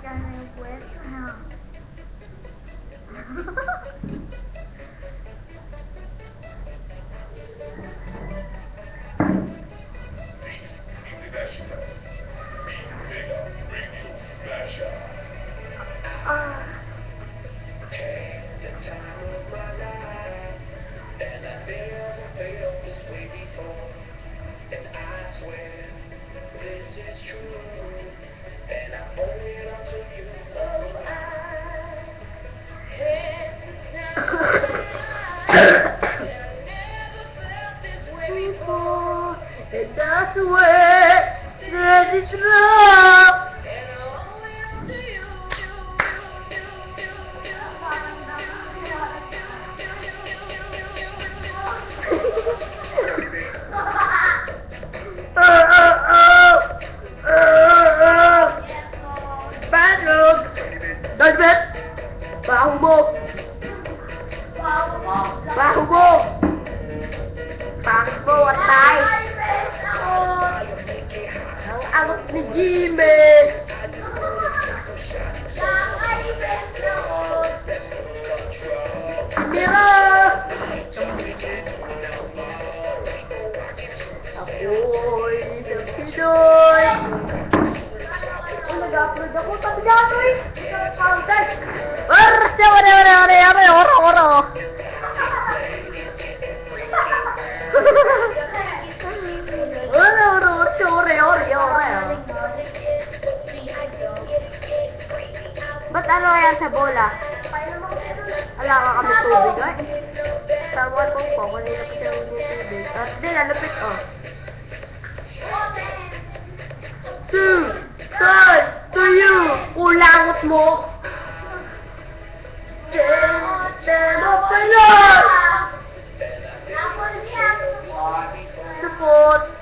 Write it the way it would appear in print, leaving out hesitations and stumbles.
ka na yung kwento, ha? And that's where that is love. Panog! Dagbet! Baho mo! Baho mo! Pangit mo, watay! Ang angot ni Jimmy! Mira! Ako'y sa Pinoy! Nag-upload ako, tabi dito eh! Siya, oro! Ba't ano yan sa bola? Wala ka kami tubig, ay? Tama po po, kanina pa siya yung tubig. At di, lalapit, oh. 2, 3, to you! Ulangot mo! Stand up for love! Support!